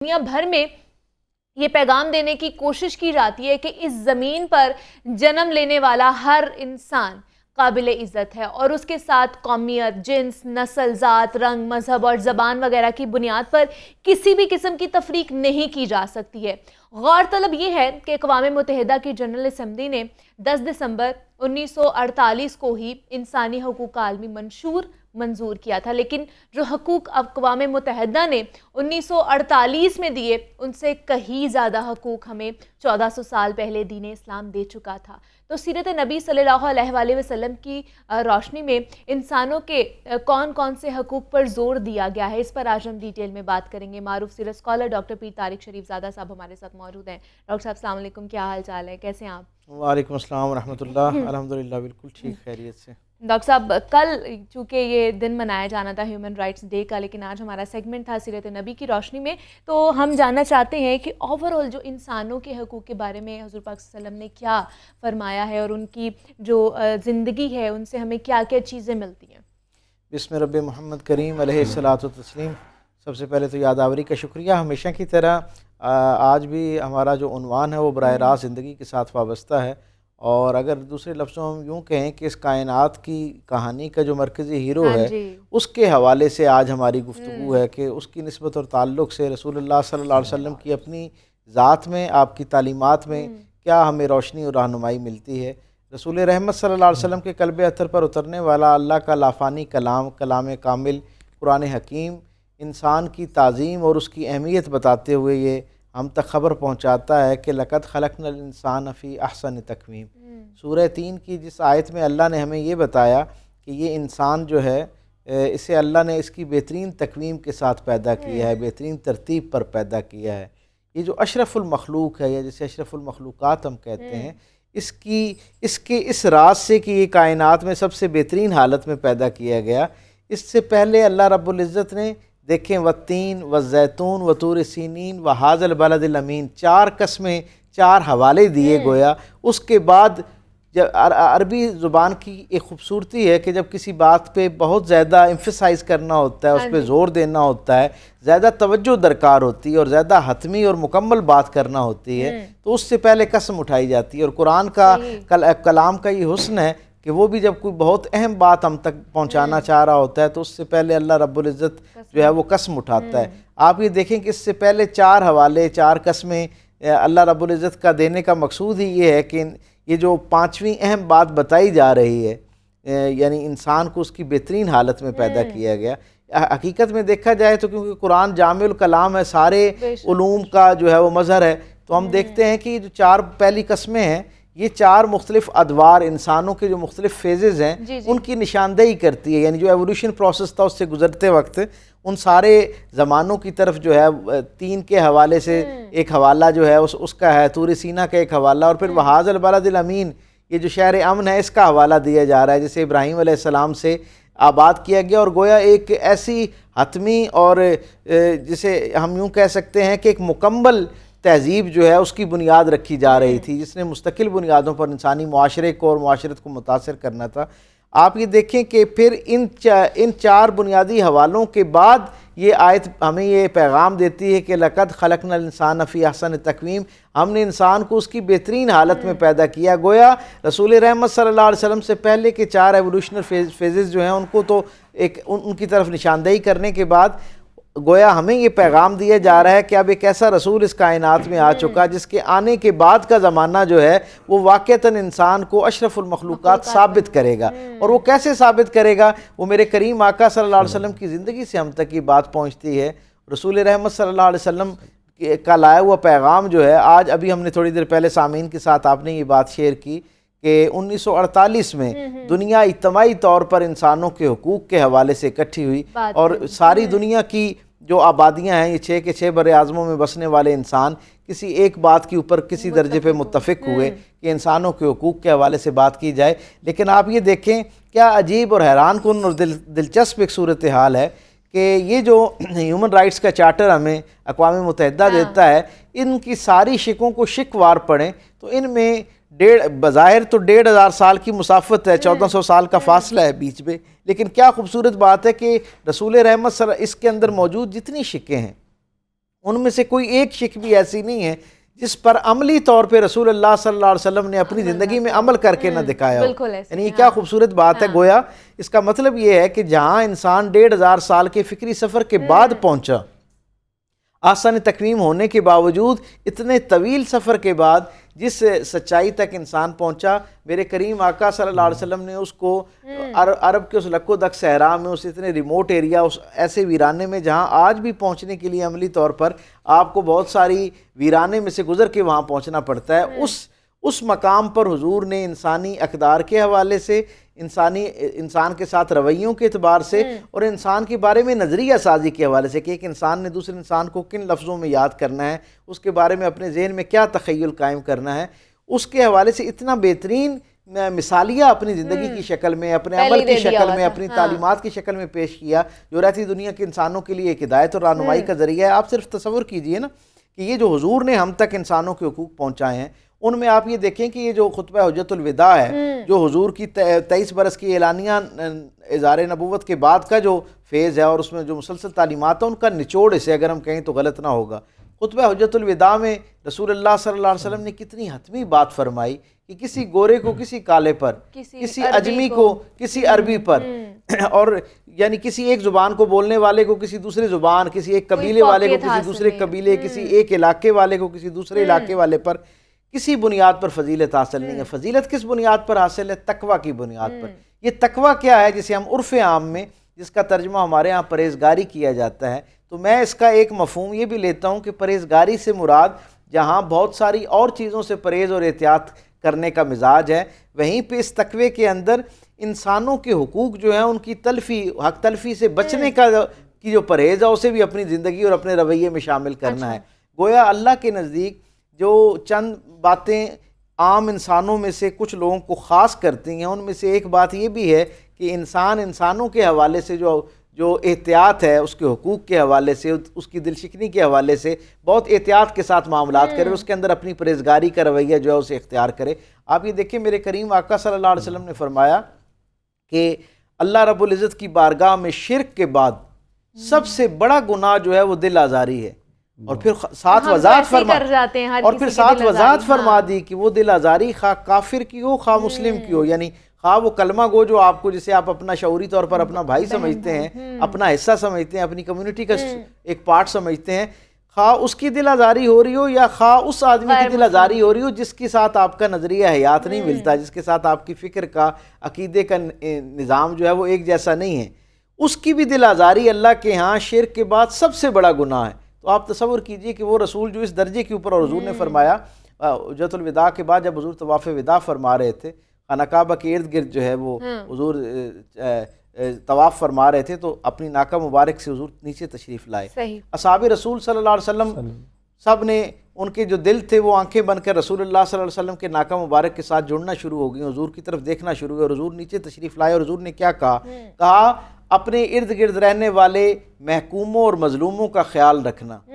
دنیا بھر میں یہ پیغام دینے کی کوشش کی جاتی ہے کہ اس زمین پر جنم لینے والا ہر انسان قابل عزت ہے اور اس کے ساتھ قومیت، جنس، نسل، ذات، رنگ، مذہب اور زبان وغیرہ کی بنیاد پر کسی بھی قسم کی تفریق نہیں کی جا سکتی ہے۔ غور طلب یہ ہے کہ اقوام متحدہ کی جنرل اسمبلی نے 10 دسمبر 1948 کو ہی انسانی حقوق کا عالمی منشور منظور کیا تھا، لیکن جو حقوق اقوام متحدہ نے 1948 میں دیے ان سے کہیں زیادہ حقوق ہمیں 1400 سال پہلے دین اسلام دے چکا تھا۔ تو سیرت نبی صلی اللہ علیہ وآلہ وسلم کی روشنی میں انسانوں کے کون کون سے حقوق پر زور دیا گیا ہے، اس پر آج ہم ڈیٹیل میں بات کریں گے۔ معروف سیرت اسکالر ڈاکٹر پیر طارق شریف زادہ صاحب ہمارے ساتھ موجود ہیں۔ ڈاکٹر صاحب السلام علیکم، کیا حال چال ہے، کیسے ہیں آپ؟ وعلیکم السلام ورحمۃ اللہ۔ الحمدللہ بالکل ٹھیک، خیریت سے۔ ڈاکٹر صاحب کل چونکہ یہ دن منایا جانا تھا ہیومن رائٹس ڈے کا، لیکن آج ہمارا سیگمنٹ تھا سیرت نبی کی روشنی میں، تو ہم جاننا چاہتے ہیں کہ اوور آل جو انسانوں کے حقوق کے بارے میں حضور پاک صلی اللہ علیہ وسلم نے کیا فرمایا ہے اور ان کی جو زندگی ہے ان سے ہمیں کیا کیا چیزیں ملتی ہیں۔ بسم رب محمد کریم علیہ الصلاۃ والتسلیم۔ سب سے پہلے تو یادآوری کا شکریہ۔ ہمیشہ کی طرح آج بھی ہمارا جو عنوان ہے وہ براہ راست زندگی کے ساتھ وابستہ ہے، اور اگر دوسرے لفظوں میں یوں کہیں کہ اس کائنات کی کہانی کا جو مرکزی ہیرو ہے اس کے حوالے سے آج ہماری گفتگو ہے کہ اس کی نسبت اور تعلق سے رسول اللہ صلی اللہ علیہ وسلم کی اپنی ذات میں، آپ کی تعلیمات میں کیا ہمیں روشنی اور رہنمائی ملتی ہے۔ رسول رحمت صلی اللہ علیہ وسلم کے قلب اطہر پر اترنے والا اللہ کا لافانی کلام، کلام کامل قرآن حکیم، انسان کی تعظیم اور اس کی اہمیت بتاتے ہوئے یہ ہم تک خبر پہنچاتا ہے کہ لقد خلقنا الانسان فی احسن تقویم۔ سورہ 3 کی جس آیت میں اللہ نے ہمیں یہ بتایا کہ یہ انسان جو ہے اسے اللہ نے اس کی بہترین تقویم کے ساتھ پیدا کیا ہے، بہترین ترتیب پر پیدا کیا ہے۔ یہ جو اشرف المخلوق ہے، یا جسے اشرف المخلوقات ہم کہتے ہیں، اس راز سے کہ یہ کائنات میں سب سے بہترین حالت میں پیدا کیا گیا، اس سے پہلے اللہ رب العزت نے دیکھیں والتین والزیتون وطور سینین وہذا البلد الامین، 4 قسمیں، 4 حوالے دیے گویا۔ اس کے بعد عربی زبان کی ایک خوبصورتی ہے کہ جب کسی بات پہ بہت زیادہ ایمفسائز کرنا ہوتا ہے، اس پہ زور دینا ہوتا ہے، زیادہ توجہ درکار ہوتی ہے اور زیادہ حتمی اور مکمل بات کرنا ہوتی ہے، تو اس سے پہلے قسم اٹھائی جاتی ہے۔ اور قرآن کا کلام کا یہ حسن ہے کہ وہ بھی جب کوئی بہت اہم بات ہم تک پہنچانا چاہ رہا ہوتا ہے تو اس سے پہلے اللہ رب العزت جو ہے وہ قسم اٹھاتا ہے۔ آپ یہ دیکھیں کہ اس سے پہلے 4 حوالے، 4 قسمیں اللہ رب العزت کا دینے کا مقصود ہی یہ ہے کہ یہ جو 5ویں اہم بات بتائی جا رہی ہے، یعنی انسان کو اس کی بہترین حالت میں پیدا کیا گیا۔ حقیقت میں دیکھا جائے تو کیونکہ قرآن جامع الکلام ہے، سارے علوم کا جو ہے وہ مظہر ہے، تو ہم دیکھتے ہیں کہ جو 4 پہلی قسمیں ہیں یہ 4 مختلف ادوار، انسانوں کے جو مختلف فیزز ہیں ان کی نشاندہی کرتی ہے، یعنی جو ایولیوشن پروسیس تھا اس سے گزرتے وقت ان سارے زمانوں کی طرف جو ہے 3 کے حوالے سے ایک حوالہ جو ہے اس کا ہے، طور سینا کا ایک حوالہ، اور پھر وہذا البلد الامین، یہ جو شہر امن ہے اس کا حوالہ دیا جا رہا ہے، جسے ابراہیم علیہ السلام سے آباد کیا گیا، اور گویا ایک ایسی حتمی اور جسے ہم یوں کہہ سکتے ہیں کہ ایک مکمل تہذیب جو ہے اس کی بنیاد رکھی جا رہی تھی، جس نے مستقل بنیادوں پر انسانی معاشرے کو اور معاشرت کو متاثر کرنا تھا۔ آپ یہ دیکھیں کہ پھر ان 4 بنیادی حوالوں کے بعد یہ آیت ہمیں یہ پیغام دیتی ہے کہ لقد خلقنا الانسان فی احسن تقویم، ہم نے انسان کو اس کی بہترین حالت میں پیدا کیا۔ گویا رسول رحمت صلی اللہ علیہ وسلم سے پہلے کے 4 ایولیوشنل فیزز جو ہیں ان کو تو ان کی طرف نشاندہی کرنے کے بعد گویا ہمیں یہ پیغام دیا جا رہا ہے کہ اب ایک ایسا رسول اس کائنات میں آ چکا جس کے آنے کے بعد کا زمانہ جو ہے وہ واقعتاً انسان کو اشرف المخلوقات ثابت کرے گا۔ اور وہ کیسے ثابت کرے گا؟ وہ میرے کریم آقا صلی اللہ علیہ وسلم کی زندگی سے ہم تک یہ بات پہنچتی ہے۔ رسول رحمت صلی اللہ علیہ وسلم کا لایا ہوا پیغام جو ہے، آج ابھی ہم نے تھوڑی دیر پہلے سامعین کے ساتھ آپ نے یہ بات شیئر کی کہ 1948 میں دنیا اجتماعی طور پر انسانوں کے حقوق کے حوالے سے اکٹھی ہوئی، اور ساری دنیا کی جو آبادیاں ہیں، یہ 6 کے 6 بر اعظموں میں بسنے والے انسان کسی ایک بات کے اوپر کسی درجے پہ متفق ہوئے کہ انسانوں کے حقوق کے حوالے سے بات کی جائے۔ لیکن آپ یہ دیکھیں کیا عجیب اور حیران کن اور دلچسپ ایک صورتحال ہے کہ یہ جو ہیومن رائٹس کا چارٹر ہمیں اقوام متحدہ دیتا ہے، ان کی ساری شکوں کو شک وار پڑھیں تو ان میں بظاہر تو 1500 سال کی مسافت ہے، 1400 سال کا فاصلہ ہے بیچ میں، لیکن کیا خوبصورت بات ہے کہ رسول رحمت اس کے اندر موجود جتنی شکیں ہیں ان میں سے کوئی ایک شک بھی ایسی نہیں ہے جس پر عملی طور پہ رسول اللہ صلی اللہ علیہ وسلم نے اپنی زندگی میں عمل کر کے نہ دکھایا ہو. یعنی یہ کیا خوبصورت بات ہے. گویا اس کا مطلب یہ ہے کہ جہاں انسان 1500 سال کے فکری سفر کے بعد پہنچا، آسان تکویم ہونے کے باوجود اتنے طویل سفر کے بعد جس سچائی تک انسان پہنچا، میرے کریم آقا صلی اللہ علیہ وسلم نے اس کو عرب کے اس لکو دک صحرا میں، اس اتنے ریموٹ ایریا، اس ایسے ویرانے میں جہاں آج بھی پہنچنے کے لیے عملی طور پر آپ کو بہت ساری ویرانے میں سے گزر کے وہاں پہنچنا پڑتا ہے، اس مقام پر حضور نے انسانی اقدار کے حوالے سے، انسان کے ساتھ رویوں کے اعتبار سے اور انسان کے بارے میں نظریہ سازی کے حوالے سے کہ ایک انسان نے دوسرے انسان کو کن لفظوں میں یاد کرنا ہے، اس کے بارے میں اپنے ذہن میں کیا تخیل قائم کرنا ہے، اس کے حوالے سے اتنا بہترین مثالیہ اپنی زندگی کی شکل میں، اپنے عمل کی شکل میں، اپنی تعلیمات کی شکل میں پیش کیا، جو رہتی دنیا کے انسانوں کے لیے ایک ہدایت اور رہنمائی کا ذریعہ ہے. آپ صرف تصور کیجئے نا کہ یہ جو حضور نے ہم تک انسانوں کے حقوق پہنچائے ہیں، ان میں آپ یہ دیکھیں کہ یہ جو خطبہ حجت الوداع ہے، جو حضور کی 23 برس کی اعلانیہ اظہار نبوت کے بعد کا جو فیز ہے اور اس میں جو مسلسل تعلیمات ہیں، ان کا نچوڑ اسے اگر ہم کہیں تو غلط نہ ہوگا. خطبہ حجت الوداع میں رسول اللہ صلی اللہ علیہ وسلم نے کتنی حتمی بات فرمائی کہ کسی گورے کو کسی کالے پر، کسی اجمی کو کسی عربی پر، اور یعنی کسی ایک زبان کو بولنے والے کو کسی دوسری زبان، کسی ایک قبیلے والے کو کسی دوسرے قبیلے، کسی ایک علاقے والے کو کسی دوسرے علاقے والے پر کسی بنیاد پر فضیلت حاصل نہیں ہے. فضیلت کس بنیاد پر حاصل ہے؟ تقوی کی بنیاد پر. یہ تقوی کیا ہے جسے ہم عرف عام میں، جس کا ترجمہ ہمارے ہاں پرہیزگاری کیا جاتا ہے، تو میں اس کا ایک مفہوم یہ بھی لیتا ہوں کہ پرہیزگاری سے مراد جہاں بہت ساری اور چیزوں سے پرہیز اور احتیاط کرنے کا مزاج ہے، وہیں پہ اس تقوی کے اندر انسانوں کے حقوق جو ہیں ان کی تلفی، حق تلفی سے بچنے کا کی جو پرہیز ہے اسے بھی اپنی زندگی اور اپنے رویے میں شامل کرنا ہے. گویا اللہ کے نزدیک جو چند باتیں عام انسانوں میں سے کچھ لوگوں کو خاص کرتی ہیں، ان میں سے ایک بات یہ بھی ہے کہ انسانوں کے حوالے سے جو احتیاط ہے، اس کے حقوق کے حوالے سے، اس کی دل شکنی کے حوالے سے بہت احتیاط کے ساتھ معاملات کرے، اس کے اندر اپنی پرہیزگاری کا رویہ جو ہے اسے اختیار کرے. آپ یہ دیکھیں میرے کریم آقا صلی اللہ علیہ وسلم نے فرمایا کہ اللہ رب العزت کی بارگاہ میں شرک کے بعد سب سے بڑا گناہ جو ہے وہ دل آزاری ہے. اور پھر ساتھ وضاحت فرما دی کہ وہ دل آزاری خواہ کافر کی ہو خواہ مسلم کی ہو، یعنی خواہ وہ کلمہ گو جو آپ کو، جسے آپ اپنا شعوری طور پر اپنا بھائی سمجھتے ہیں، اپنا حصہ سمجھتے ہیں، اپنی کمیونٹی کا ایک پارٹ سمجھتے ہیں، خواہ اس کی دل آزاری ہو رہی ہو یا خواہ اس آدمی کی دل آزاری ہو رہی ہو جس کے ساتھ آپ کا نظریہ حیات نہیں ملتا، جس کے ساتھ آپ کی فکر کا، عقیدے کا نظام جو ہے وہ ایک جیسا نہیں ہے، اس کی بھی دل آزاری اللہ کے ہاں شرک کے بعد سب سے بڑا گناہ ہے. تو آپ تصور کیجئے کہ وہ رسول جو اس درجے کے اوپر، اور حضور نے فرمایا حجت الوداع کے بعد جب حضور طواف وداع فرما رہے تھے، خانہ کعبہ کے ارد گرد جو ہے وہ حضور طواف فرما رہے تھے، تو اپنی ناکہ مبارک سے حضور نیچے تشریف لائے. اصحاب رسول صلی اللہ علیہ وسلم سب نے، ان کے جو دل تھے وہ آنکھیں بن کر رسول اللہ صلی اللہ علیہ وسلم کے ناکہ مبارک کے ساتھ جڑنا شروع ہو گئی، حضور کی طرف دیکھنا شروع ہوئے. اور حضور نیچے تشریف لائے اور حضور نے کیا کہا؟ اپنے ارد گرد رہنے والے محکوموں اور مظلوموں کا خیال رکھنا.